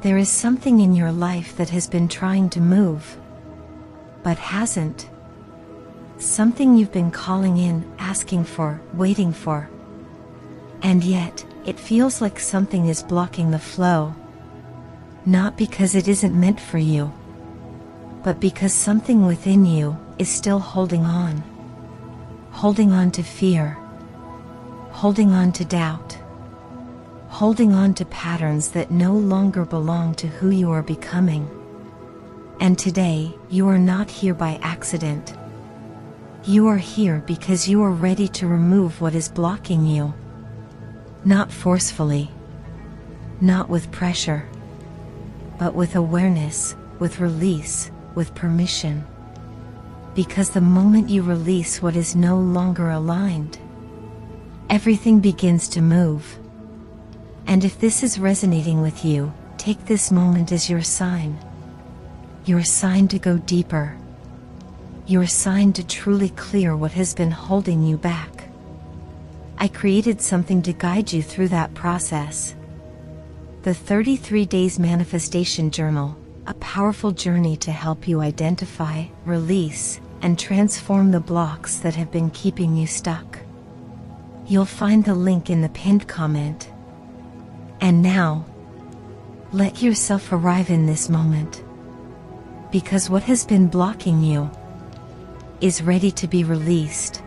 There is something in your life that has been trying to move, but hasn't. Something you've been calling in, asking for, waiting for. And yet, it feels like something is blocking the flow. Not because it isn't meant for you, but because something within you is still holding on. Holding on to fear. Holding on to doubt. Holding on to patterns that no longer belong to who you are becoming. And today, you are not here by accident. You are here because you are ready to remove what is blocking you. Not forcefully, not with pressure, but with awareness, with release, with permission. Because the moment you release what is no longer aligned, everything begins to move. And if this is resonating with you, take this moment as your sign. Your sign to go deeper. Your sign to truly clear what has been holding you back. I created something to guide you through that process. The 33 Days Manifestation Journal, a powerful journey to help you identify, release, and transform the blocks that have been keeping you stuck. You'll find the link in the pinned comment. And now, let yourself arrive in this moment. Because what has been blocking you is ready to be released.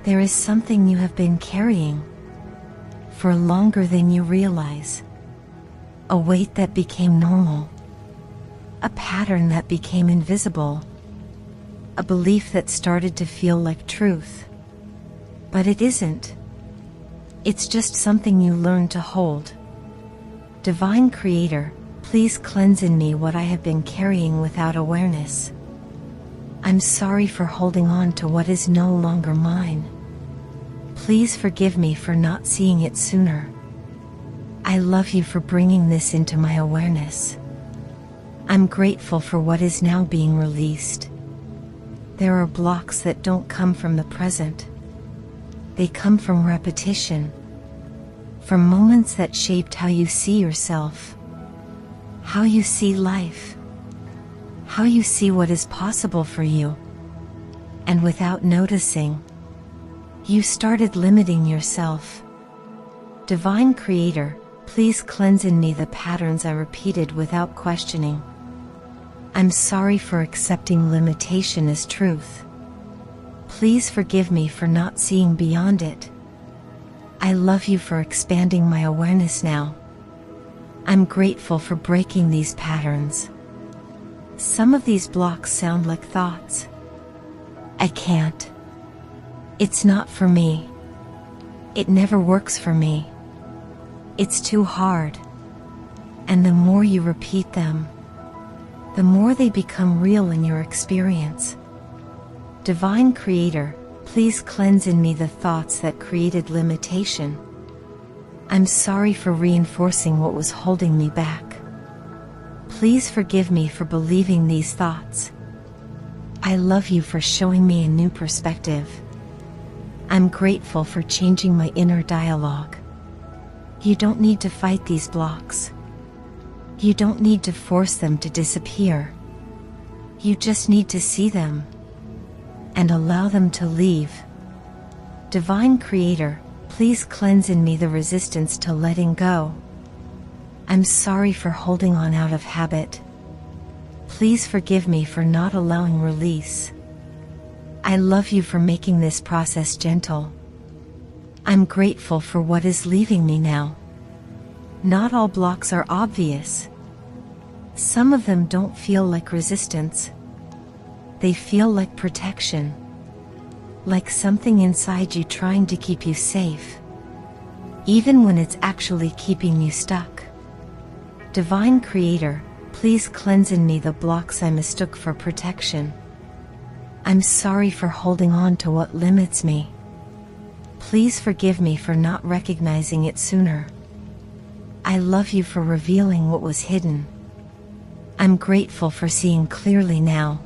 There is something you have been carrying for longer than you realize. A weight that became normal. A pattern that became invisible. A belief that started to feel like truth. But it isn't. It's just something you learned to hold. Divine Creator, please cleanse in me what I have been carrying without awareness. I'm sorry for holding on to what is no longer mine. Please forgive me for not seeing it sooner. I love you for bringing this into my awareness. I'm grateful for what is now being released. There are blocks that don't come from the present. They come from repetition. From moments that shaped how you see yourself. How you see life. How you see what is possible for you. And without noticing, you started limiting yourself. Divine Creator, please cleanse in me the patterns I repeated without questioning. I'm sorry for accepting limitation as truth. Please forgive me for not seeing beyond it. I love you for expanding my awareness now. I'm grateful for breaking these patterns. Some of these blocks sound like thoughts. I can't. It's not for me. It never works for me. It's too hard. And the more you repeat them, the more they become real in your experience. Divine Creator, please cleanse in me the thoughts that created limitation. I'm sorry for reinforcing what was holding me back. Please forgive me for believing these thoughts. I love you for showing me a new perspective. I'm grateful for changing my inner dialogue. You don't need to fight these blocks. You don't need to force them to disappear. You just need to see them and allow them to leave. Divine Creator, please cleanse in me the resistance to letting go. I'm sorry for holding on out of habit. Please forgive me for not allowing release. I love you for making this process gentle. I'm grateful for what is leaving me now. Not all blocks are obvious. Some of them don't feel like resistance. They feel like protection. Like something inside you trying to keep you safe, even when it's actually keeping you stuck. Divine Creator, please cleanse in me the blocks I mistook for protection. I'm sorry for holding on to what limits me. Please forgive me for not recognizing it sooner. I love you for revealing what was hidden. I'm grateful for seeing clearly now.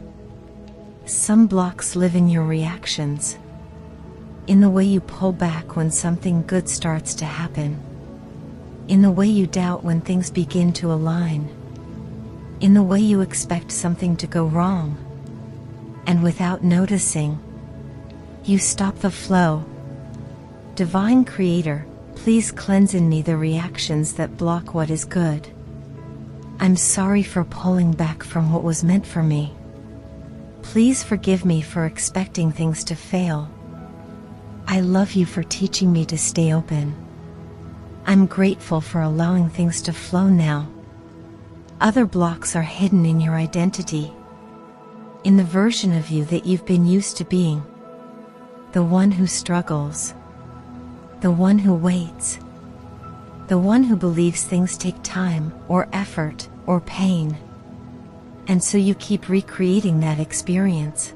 Some blocks live in your reactions. In the way you pull back when something good starts to happen. in the way you doubt when things begin to align, in the way you expect something to go wrong, and without noticing, you stop the flow. Divine Creator, please cleanse in me the reactions that block what is good. I'm sorry for pulling back from what was meant for me. Please forgive me for expecting things to fail. I love you for teaching me to stay open. I'm grateful for allowing things to flow now. Other blocks are hidden in your identity, in the version of you that you've been used to being. The one who struggles, the one who waits, the one who believes things take time, or effort, or pain. And so you keep recreating that experience.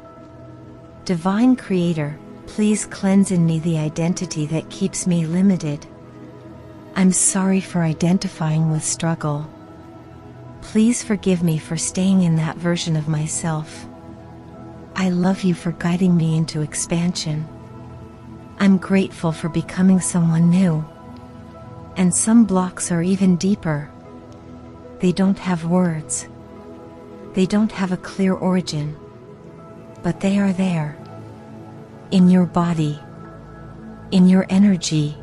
Divine Creator, please cleanse in me the identity that keeps me limited. I'm sorry for identifying with struggle. Please forgive me for staying in that version of myself. I love you for guiding me into expansion. I'm grateful for becoming someone new. And some blocks are even deeper. They don't have words. They don't have a clear origin. But they are there. In your body. In your energy.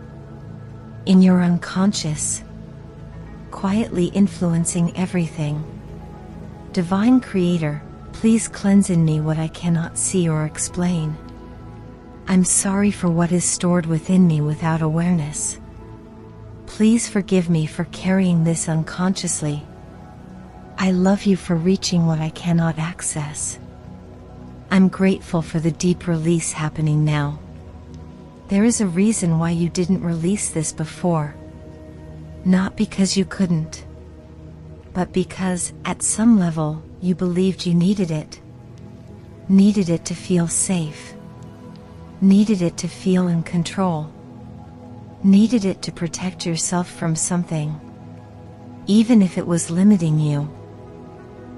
In your unconscious. Quietly influencing everything. Divine Creator, please cleanse in me what I cannot see or explain. I'm sorry for what is stored within me without awareness. Please forgive me for carrying this unconsciously. I love you for reaching what I cannot access. I'm grateful for the deep release happening now. There is a reason why you didn't release this before. Not because you couldn't, but because, at some level, you believed you needed it. Needed it to feel safe. Needed it to feel in control. Needed it to protect yourself from something, even if it was limiting you.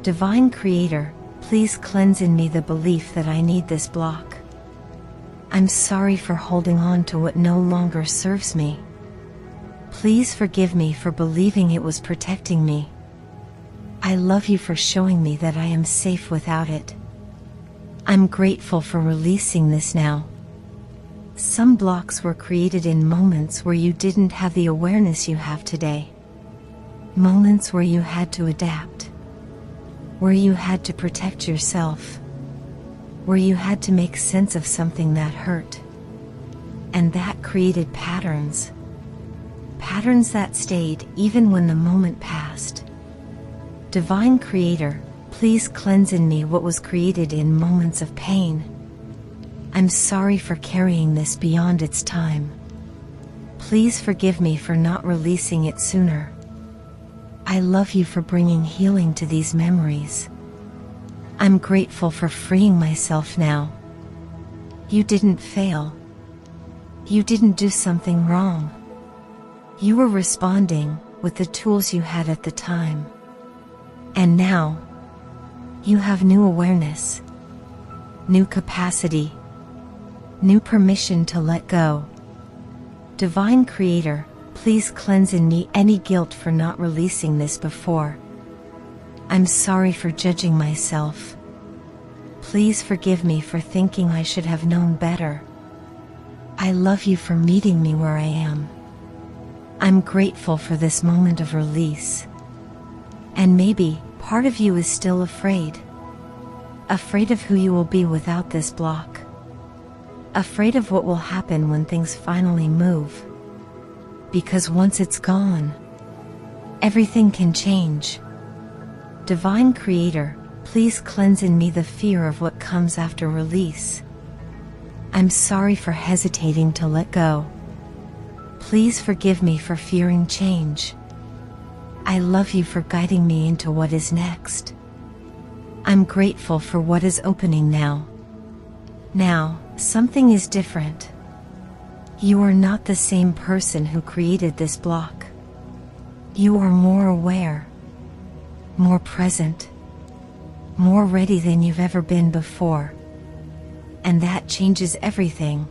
Divine Creator, please cleanse in me the belief that I need this block. I'm sorry for holding on to what no longer serves me. Please forgive me for believing it was protecting me. I love you for showing me that I am safe without it. I'm grateful for releasing this now. Some blocks were created in moments where you didn't have the awareness you have today. Moments where you had to adapt. Where you had to protect yourself. Where you had to make sense of something that hurt. And that created patterns. Patterns that stayed even when the moment passed. Divine Creator, please cleanse in me what was created in moments of pain. I'm sorry for carrying this beyond its time. Please forgive me for not releasing it sooner. I love you for bringing healing to these memories. I'm grateful for freeing myself now. You didn't fail. You didn't do something wrong. You were responding with the tools you had at the time. And now, you have new awareness, new capacity, new permission to let go. Divine Creator, please cleanse in me any guilt for not releasing this before. I'm sorry for judging myself. Please forgive me for thinking I should have known better. I love you for meeting me where I am. I'm grateful for this moment of release. And maybe part of you is still afraid. Afraid of who you will be without this block. Afraid of what will happen when things finally move. Because once it's gone, everything can change. Divine Creator, please cleanse in me the fear of what comes after release. I'm sorry for hesitating to let go. Please forgive me for fearing change. I love you for guiding me into what is next. I'm grateful for what is opening now. Now, something is different. You are not the same person who created this block. You are more aware, more present, more ready than you've ever been before. And that changes everything.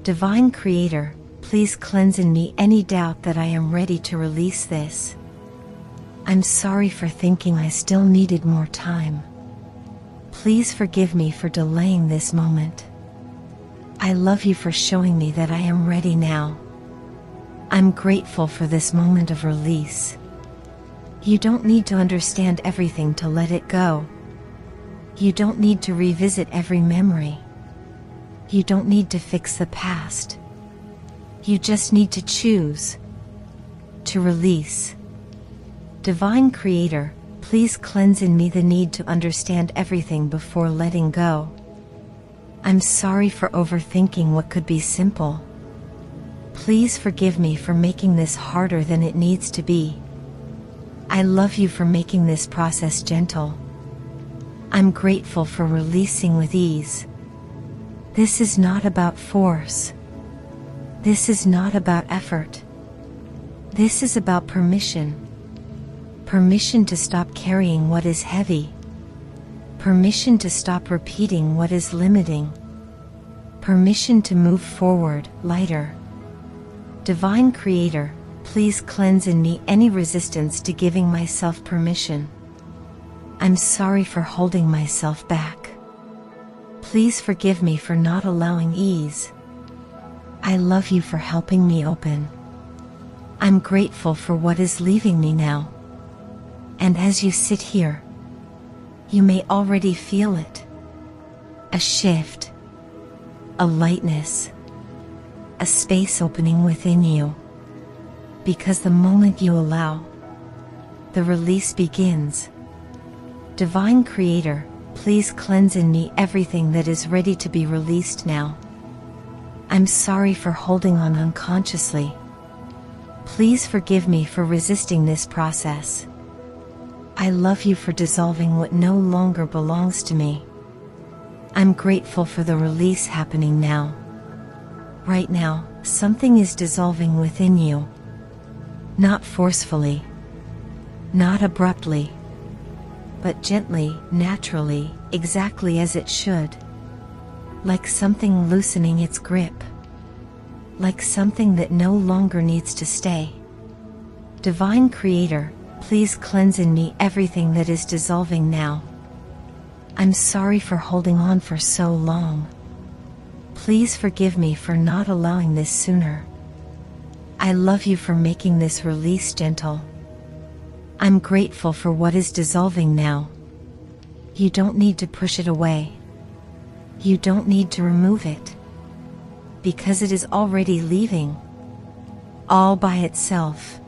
Divine Creator, please cleanse in me any doubt that I am ready to release this. I'm sorry for thinking I still needed more time. Please forgive me for delaying this moment. I love you for showing me that I am ready now. I'm grateful for this moment of release. You don't need to understand everything to let it go. You don't need to revisit every memory. You don't need to fix the past. You just need to choose to release. Divine Creator, please cleanse in me the need to understand everything before letting go. I'm sorry for overthinking what could be simple. Please forgive me for making this harder than it needs to be. I love you for making this process gentle. I'm grateful for releasing with ease. This is not about force. This is not about effort. This is about permission. Permission to stop carrying what is heavy. Permission to stop repeating what is limiting. Permission to move forward, lighter. Divine Creator, please cleanse in me any resistance to giving myself permission. I'm sorry for holding myself back. Please forgive me for not allowing ease. I love you for helping me open. I'm grateful for what is leaving me now. And as you sit here, you may already feel it. A shift, a lightness, a space opening within you. Because the moment you allow, the release begins. Divine Creator, please cleanse in me everything that is ready to be released now. I'm sorry for holding on unconsciously. Please forgive me for resisting this process. I love you for dissolving what no longer belongs to me. I'm grateful for the release happening now. Right now, something is dissolving within you. Not forcefully, not abruptly, but gently, naturally, exactly as it should. Like something loosening its grip. Like something that no longer needs to stay. Divine Creator, please cleanse in me everything that is dissolving now. I'm sorry for holding on for so long. Please forgive me for not allowing this sooner. I love you for making this release gentle. I'm grateful for what is dissolving now. You don't need to push it away. You don't need to remove it. Because it is already leaving. All by itself.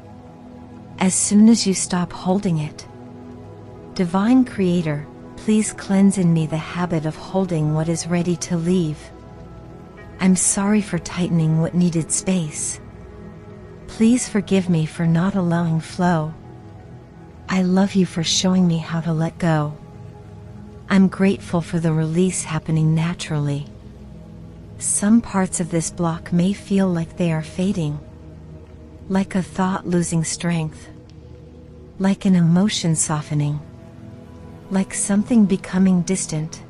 As soon as you stop holding it. Divine Creator, please cleanse in me the habit of holding what is ready to leave. I'm sorry for tightening what needed space. Please forgive me for not allowing flow. I love you for showing me how to let go. I'm grateful for the release happening naturally. Some parts of this block may feel like they are fading. Like a thought losing strength. Like an emotion softening. Like something becoming distant.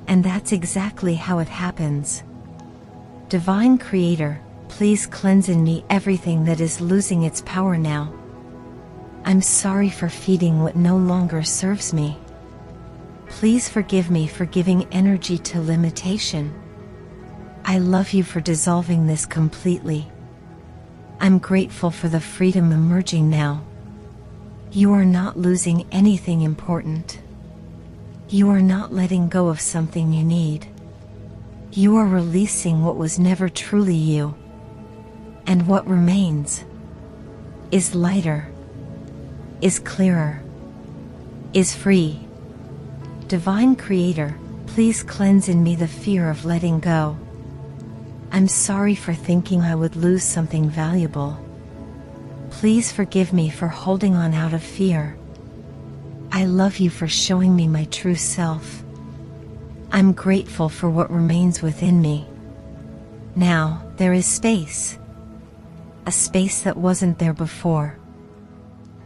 And that's exactly how it happens. Divine Creator, please cleanse in me everything that is losing its power now. I'm sorry for feeding what no longer serves me. Please forgive me for giving energy to limitation. I love you for dissolving this completely. I'm grateful for the freedom emerging now. You are not losing anything important. You are not letting go of something you need. You are releasing what was never truly you. And what remains is lighter, is clearer, is free. Divine Creator, please cleanse in me the fear of letting go. I'm sorry for thinking I would lose something valuable. Please forgive me for holding on out of fear. I love you for showing me my true self. I'm grateful for what remains within me. Now, there is space. A space that wasn't there before.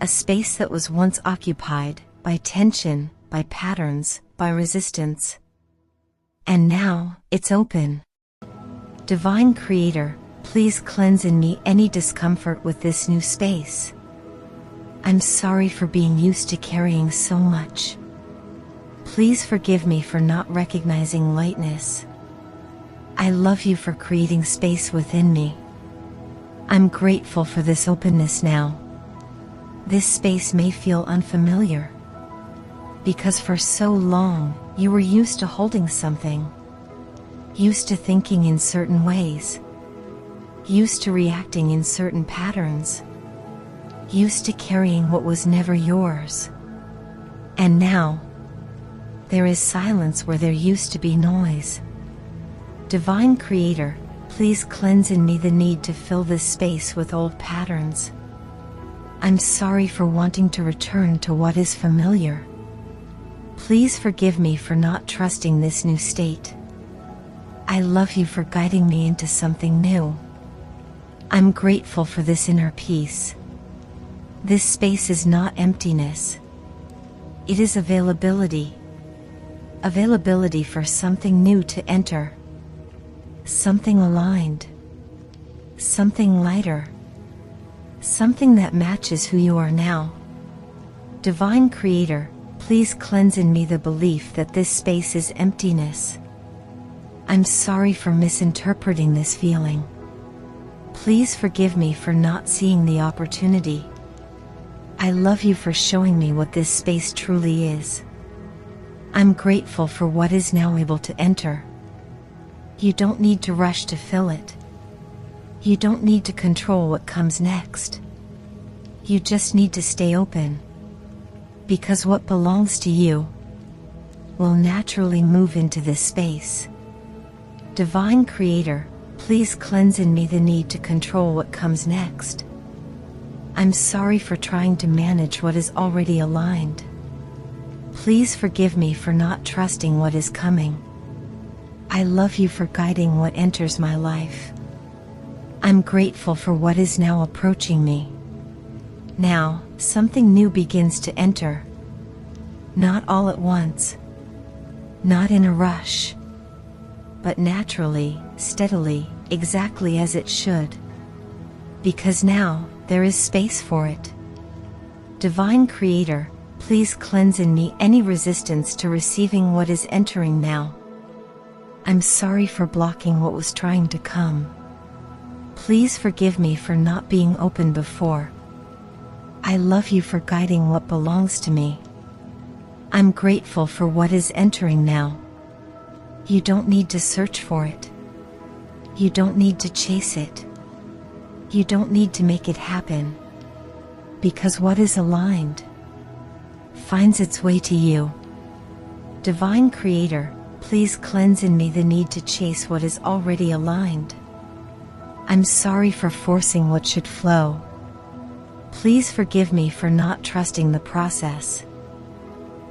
A space that was once occupied by tension, by patterns, by resistance. And now, it's open. Divine Creator, please cleanse in me any discomfort with this new space. I'm sorry for being used to carrying so much. Please forgive me for not recognizing lightness. I love you for creating space within me. I'm grateful for this openness now. This space may feel unfamiliar, because for so long, you were used to holding something, used to thinking in certain ways, used to reacting in certain patterns, used to carrying what was never yours. And now, there is silence where there used to be noise. Divine Creator, please cleanse in me the need to fill this space with old patterns. I'm sorry for wanting to return to what is familiar. Please forgive me for not trusting this new state. I love you for guiding me into something new. I'm grateful for this inner peace. This space is not emptiness. It is availability. Availability for something new to enter. Something aligned. Something lighter. Something that matches who you are now. Divine Creator, please cleanse in me the belief that this space is emptiness. I'm sorry for misinterpreting this feeling. Please forgive me for not seeing the opportunity. I love you for showing me what this space truly is. I'm grateful for what is now able to enter. You don't need to rush to fill it. You don't need to control what comes next. You just need to stay open. Because what belongs to you will naturally move into this space. Divine Creator, please cleanse in me the need to control what comes next. I'm sorry for trying to manage what is already aligned. Please forgive me for not trusting what is coming. I love you for guiding what enters my life. I'm grateful for what is now approaching me. Now, something new begins to enter. Not all at once. Not in a rush. But naturally, steadily, exactly as it should. Because now, there is space for it. Divine Creator, please cleanse in me any resistance to receiving what is entering now. I'm sorry for blocking what was trying to come. Please forgive me for not being open before. I love you for guiding what belongs to me. I'm grateful for what is entering now. You don't need to search for it. You don't need to chase it. You don't need to make it happen. Because what is aligned finds its way to you. Divine Creator, please cleanse in me the need to chase what is already aligned. I'm sorry for forcing what should flow. Please forgive me for not trusting the process.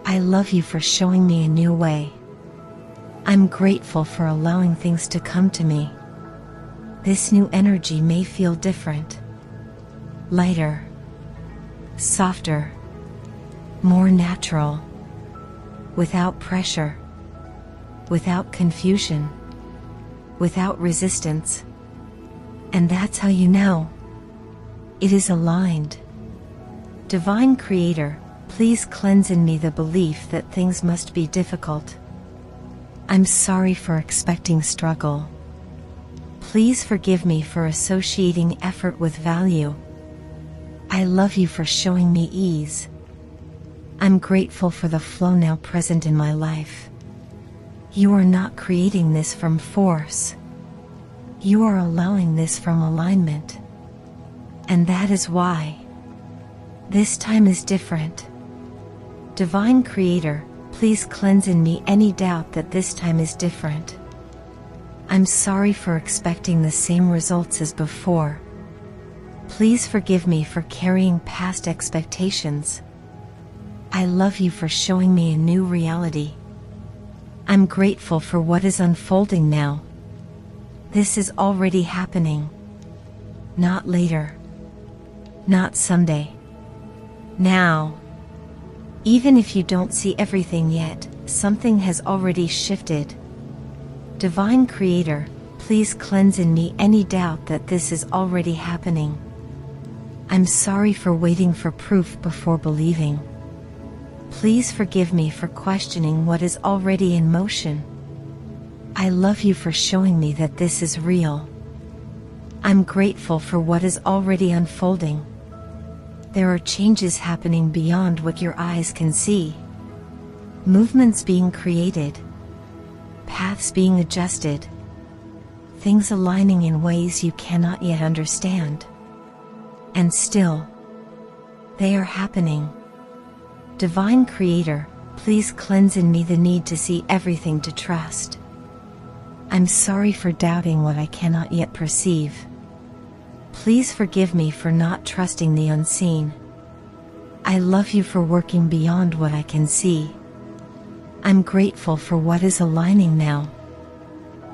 I love you for showing me a new way. I'm grateful for allowing things to come to me. This new energy may feel different. Lighter. Softer. More natural. Without pressure. Without confusion. Without resistance. And that's how you know it is aligned. Divine Creator, please cleanse in me the belief that things must be difficult. I'm sorry for expecting struggle. Please forgive me for associating effort with value. I love you for showing me ease. I'm grateful for the flow now present in my life. You are not creating this from force. You are allowing this from alignment. And that is why this time is different. Divine Creator, please cleanse in me any doubt that this time is different. I'm sorry for expecting the same results as before. Please forgive me for carrying past expectations. I love you for showing me a new reality. I'm grateful for what is unfolding now. This is already happening. Not later. Not someday. Now. Even if you don't see everything yet, something has already shifted. Divine Creator, please cleanse in me any doubt that this is already happening. I'm sorry for waiting for proof before believing. Please forgive me for questioning what is already in motion. I love you for showing me that this is real. I'm grateful for what is already unfolding. There are changes happening beyond what your eyes can see. Movements being created. Paths being adjusted. Things aligning in ways you cannot yet understand. And still, they are happening. Divine Creator, please cleanse in me the need to see everything to trust. I'm sorry for doubting what I cannot yet perceive. Please forgive me for not trusting the unseen. I love you for working beyond what I can see. I'm grateful for what is aligning now.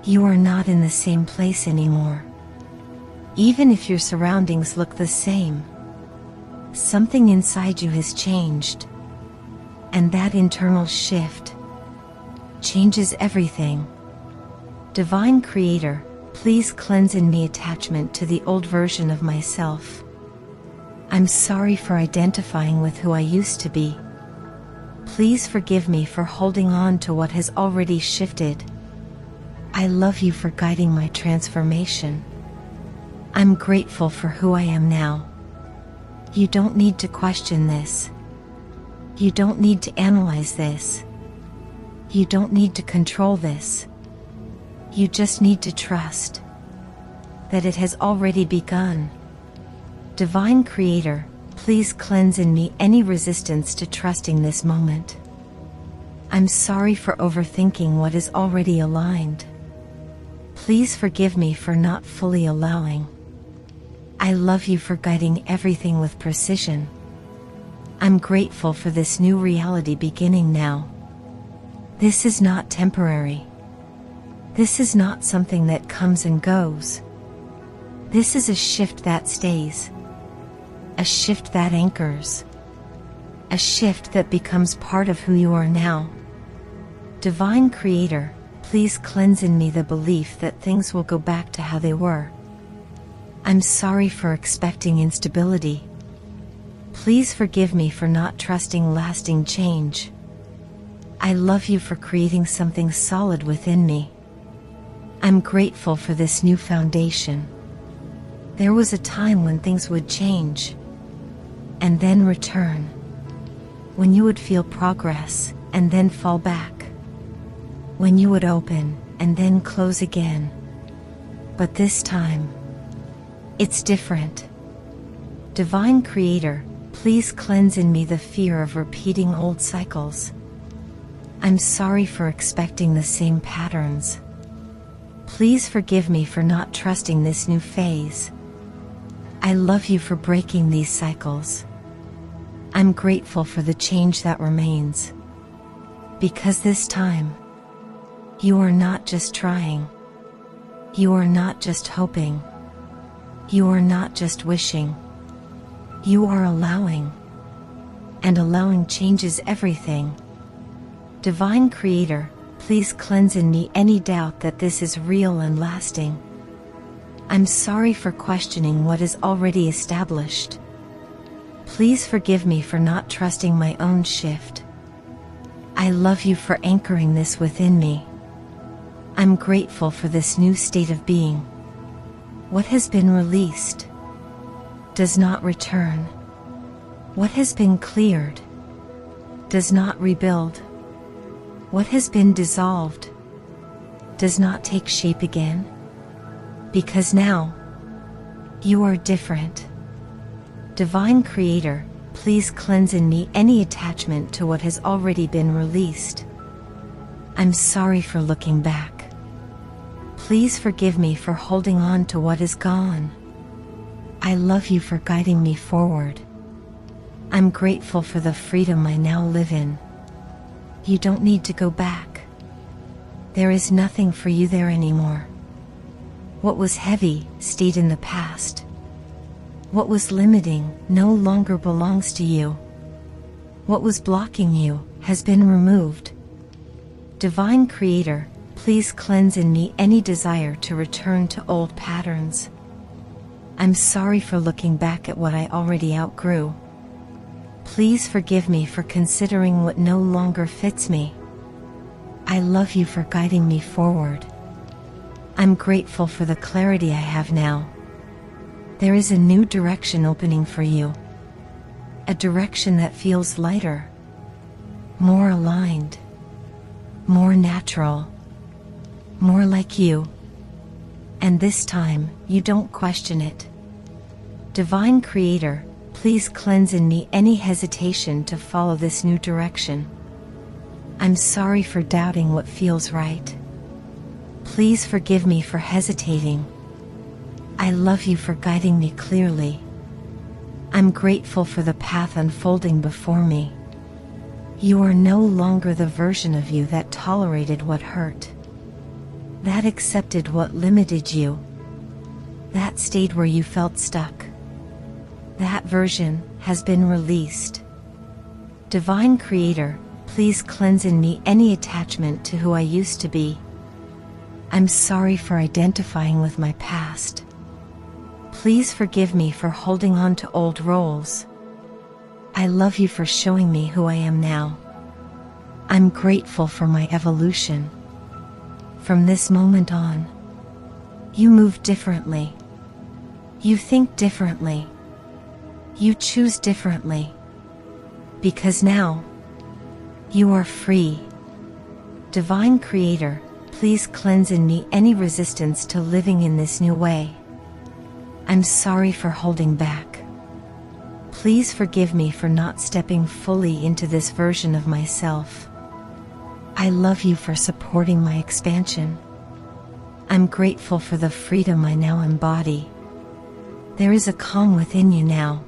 You are not in the same place anymore. Even if your surroundings look the same, something inside you has changed. And that internal shift changes everything. Divine Creator, please cleanse in me attachment to the old version of myself. I'm sorry for identifying with who I used to be. Please forgive me for holding on to what has already shifted. I love you for guiding my transformation. I'm grateful for who I am now. You don't need to question this. You don't need to analyze this. You don't need to control this. You just need to trust that it has already begun. Divine Creator, please cleanse in me any resistance to trusting this moment. I'm sorry for overthinking what is already aligned. Please forgive me for not fully allowing. I love you for guiding everything with precision. I'm grateful for this new reality beginning now. This is not temporary. This is not something that comes and goes. This is a shift that stays. A shift that anchors. A shift that becomes part of who you are now. Divine Creator, please cleanse in me the belief that things will go back to how they were. I'm sorry for expecting instability. Please forgive me for not trusting lasting change. I love you for creating something solid within me. I'm grateful for this new foundation. There was a time when things would change, and then return. When you would feel progress, and then fall back. When you would open, and then close again. But this time, it's different. Divine Creator, please cleanse in me the fear of repeating old cycles. I'm sorry for expecting the same patterns. Please forgive me for not trusting this new phase. I love you for breaking these cycles. I'm grateful for the change that remains. Because this time, you are not just trying. You are not just hoping. You are not just wishing. You are allowing. And allowing changes everything. Divine Creator, please cleanse in me any doubt that this is real and lasting. I'm sorry for questioning what is already established. Please forgive me for not trusting my own shift. I love you for anchoring this within me. I'm grateful for this new state of being. What has been released does not return. What has been cleared does not rebuild. What has been dissolved does not take shape again. Because now, you are different. Divine Creator, please cleanse in me any attachment to what has already been released. I'm sorry for looking back. Please forgive me for holding on to what is gone. I love you for guiding me forward. I'm grateful for the freedom I now live in. You don't need to go back. There is nothing for you there anymore. What was heavy stayed in the past. What was limiting no longer belongs to you. What was blocking you has been removed. Divine Creator, please cleanse in me any desire to return to old patterns. I'm sorry for looking back at what I already outgrew. Please forgive me for considering what no longer fits me. I love you for guiding me forward. I'm grateful for the clarity I have now. There is a new direction opening for you. A direction that feels lighter, more aligned, more natural, more like you. And this time, you don't question it. Divine Creator, please cleanse in me any hesitation to follow this new direction. I'm sorry for doubting what feels right. Please forgive me for hesitating. I love you for guiding me clearly. I'm grateful for the path unfolding before me. You are no longer the version of you that tolerated what hurt, that accepted what limited you, that stayed where you felt stuck. That version has been released. Divine Creator, please cleanse in me any attachment to who I used to be. I'm sorry for identifying with my past. Please forgive me for holding on to old roles. I love you for showing me who I am now. I'm grateful for my evolution. From this moment on, you move differently. You think differently. You choose differently. Because now, you are free. Divine Creator, please cleanse in me any resistance to living in this new way. I'm sorry for holding back. Please forgive me for not stepping fully into this version of myself. I love you for supporting my expansion. I'm grateful for the freedom I now embody. There is a calm within you now.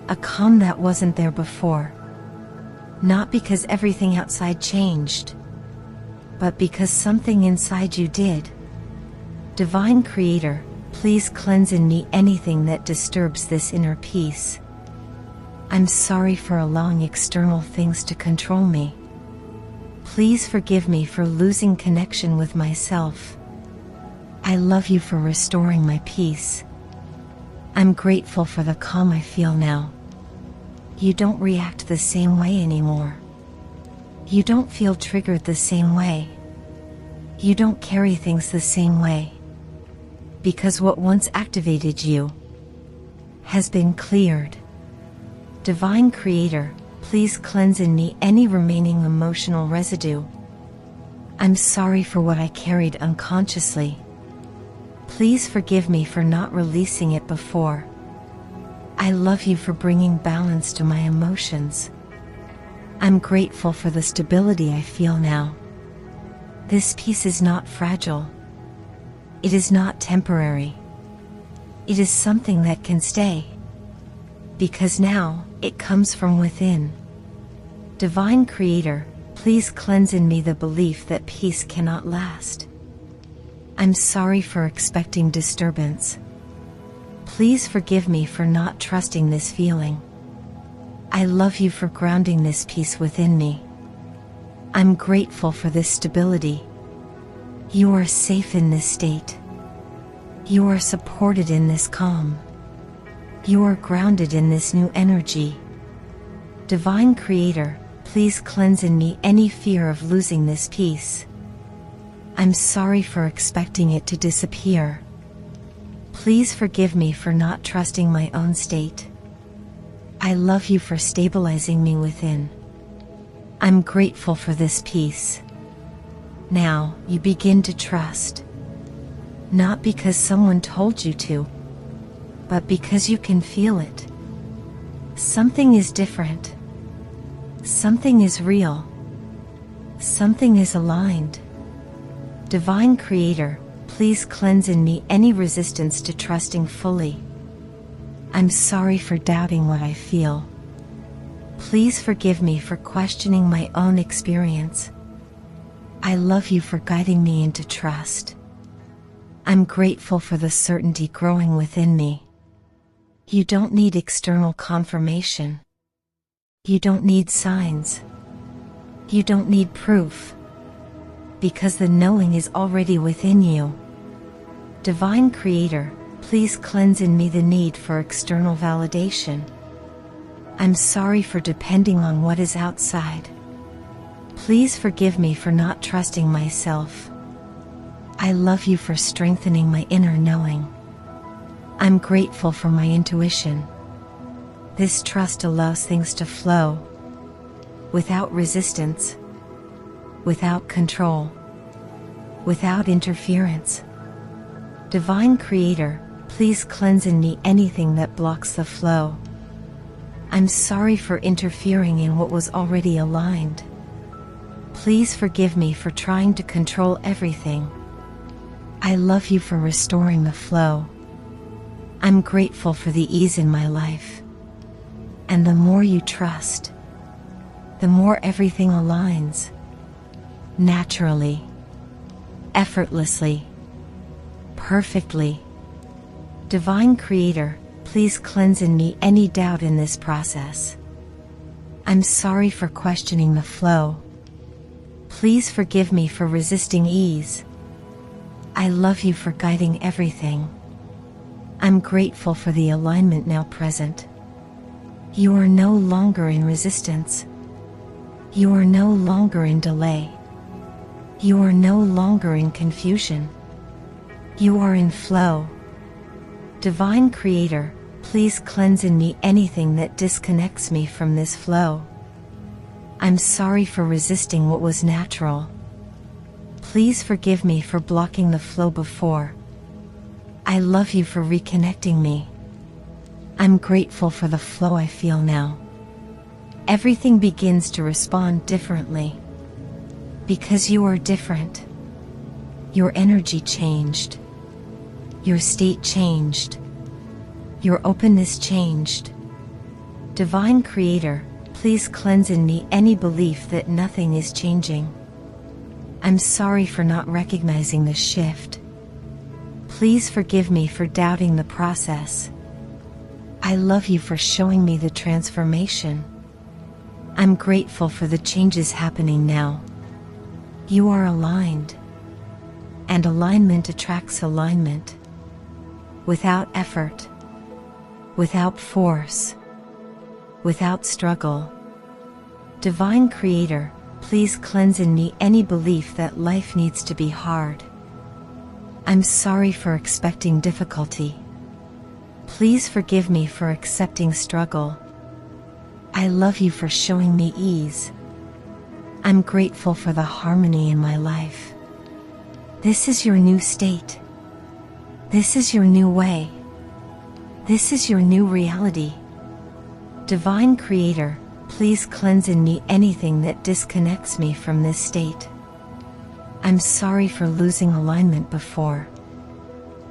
A calm that wasn't there before. Not because everything outside changed, but because something inside you did. Divine Creator, please cleanse in me anything that disturbs this inner peace. I'm sorry for allowing external things to control me. Please forgive me for losing connection with myself. I love you for restoring my peace. I'm grateful for the calm I feel now. You don't react the same way anymore. You don't feel triggered the same way. You don't carry things the same way. Because what once activated you has been cleared. Divine Creator, please cleanse in me any remaining emotional residue. I'm sorry for what I carried unconsciously. Please forgive me for not releasing it before. I love you for bringing balance to my emotions. I'm grateful for the stability I feel now. This peace is not fragile. It is not temporary. It is something that can stay. Because now, it comes from within. Divine Creator, please cleanse in me the belief that peace cannot last. I'm sorry for expecting disturbance. Please forgive me for not trusting this feeling. I love you for grounding this peace within me. I'm grateful for this stability. You are safe in this state. You are supported in this calm. You are grounded in this new energy. Divine Creator, please cleanse in me any fear of losing this peace. I'm sorry for expecting it to disappear. Please forgive me for not trusting my own state. I love you for stabilizing me within. I'm grateful for this peace. Now, you begin to trust. Not because someone told you to, but because you can feel it. Something is different. Something is real. Something is aligned. Divine Creator, please cleanse in me any resistance to trusting fully. I'm sorry for doubting what I feel. Please forgive me for questioning my own experience. I love you for guiding me into trust. I'm grateful for the certainty growing within me. You don't need external confirmation. You don't need signs. You don't need proof. because the knowing is already within you. Divine Creator, please cleanse in me the need for external validation. I'm sorry for depending on what is outside. Please forgive me for not trusting myself. I love you for strengthening my inner knowing. I'm grateful for my intuition. This trust allows things to flow, without resistance, without control, without interference. Divine Creator, please cleanse in me anything that blocks the flow. I'm sorry for interfering in what was already aligned. Please forgive me for trying to control everything. I love you for restoring the flow. I'm grateful for the ease in my life. And the more you trust, the more everything aligns. Naturally, effortlessly, perfectly. Divine Creator, please cleanse in me any doubt in this process. I'm sorry for questioning the flow. Please forgive me for resisting ease. I love you for guiding everything. I'm grateful for the alignment now present. You are no longer in resistance. You are no longer in delay. You are no longer in confusion. You are in flow. Divine Creator, please cleanse in me anything that disconnects me from this flow. I'm sorry for resisting what was natural. Please forgive me for blocking the flow before. I love you for reconnecting me. I'm grateful for the flow I feel now. Everything begins to respond differently. Because you are different. Your energy changed. Your state changed. Your openness changed. Divine Creator, please cleanse in me any belief that nothing is changing. I'm sorry for not recognizing the shift. Please forgive me for doubting the process. I love you for showing me the transformation. I'm grateful for the changes happening now. You are aligned. And alignment attracts alignment. Without effort. Without force. Without struggle. Divine Creator, please cleanse in me any belief that life needs to be hard. I'm sorry for expecting difficulty. Please forgive me for accepting struggle. I love you for showing me ease. I'm grateful for the harmony in my life. This is your new state. This is your new way. This is your new reality. Divine Creator, please cleanse in me anything that disconnects me from this state. I'm sorry for losing alignment before.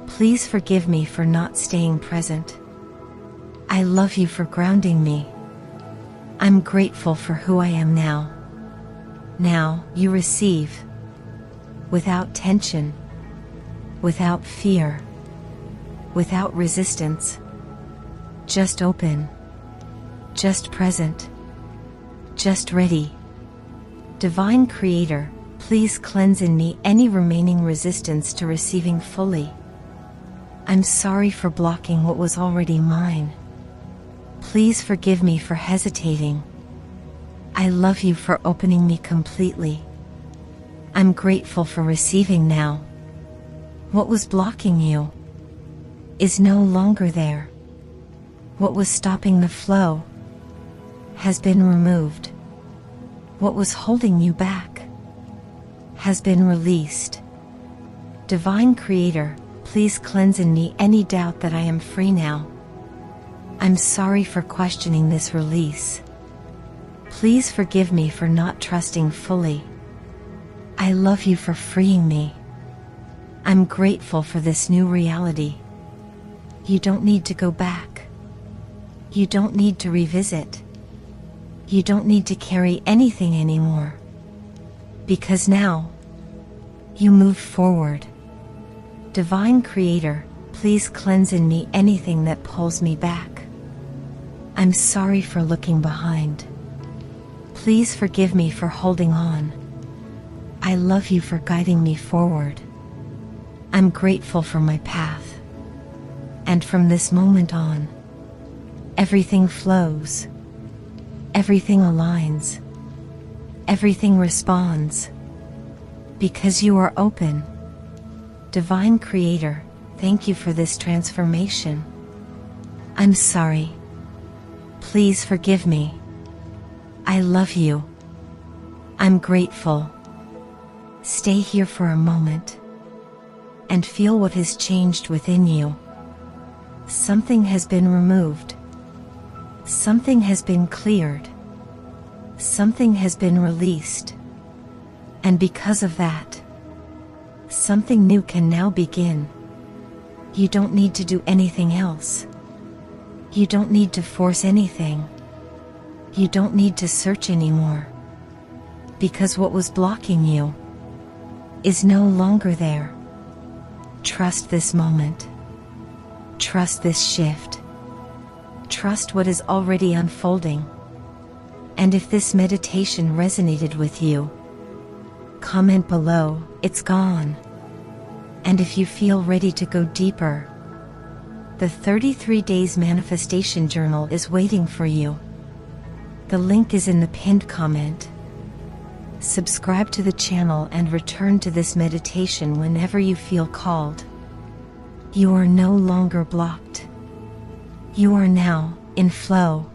Please forgive me for not staying present. I love you for grounding me. I'm grateful for who I am now. Now, you receive. Without tension. Without fear. Without resistance. Just open. Just present. Just ready. Divine Creator, please cleanse in me any remaining resistance to receiving fully. I'm sorry for blocking what was already mine. Please forgive me for hesitating. I love you for opening me completely. I'm grateful for receiving now. What was blocking you is no longer there. What was stopping the flow has been removed. What was holding you back has been released. Divine Creator, please cleanse in me any doubt that I am free now. I'm sorry for questioning this release. Please forgive me for not trusting fully. I love you for freeing me. I'm grateful for this new reality. You don't need to go back. You don't need to revisit. You don't need to carry anything anymore. Because now, you move forward. Divine Creator, please cleanse in me anything that pulls me back. I'm sorry for looking behind. Please forgive me for holding on. I love you for guiding me forward. I'm grateful for my path. And from this moment on, everything flows. Everything aligns. Everything responds. Because you are open. Divine Creator, thank you for this transformation. I'm sorry. Please forgive me. I love you. I'm grateful. Stay here for a moment and feel what has changed within you. Something has been removed. Something has been cleared. Something has been released. And because of that, something new can now begin. You don't need to do anything else. You don't need to force anything. You don't need to search anymore. Because what was blocking you is no longer there. Trust this moment. Trust this shift. Trust what is already unfolding. And if this meditation resonated with you, comment below, it's gone. And if you feel ready to go deeper, the 33 Days Manifestation Journal is waiting for you. The link is in the pinned comment. Subscribe to the channel and return to this meditation whenever you feel called. You are no longer blocked. You are now in flow.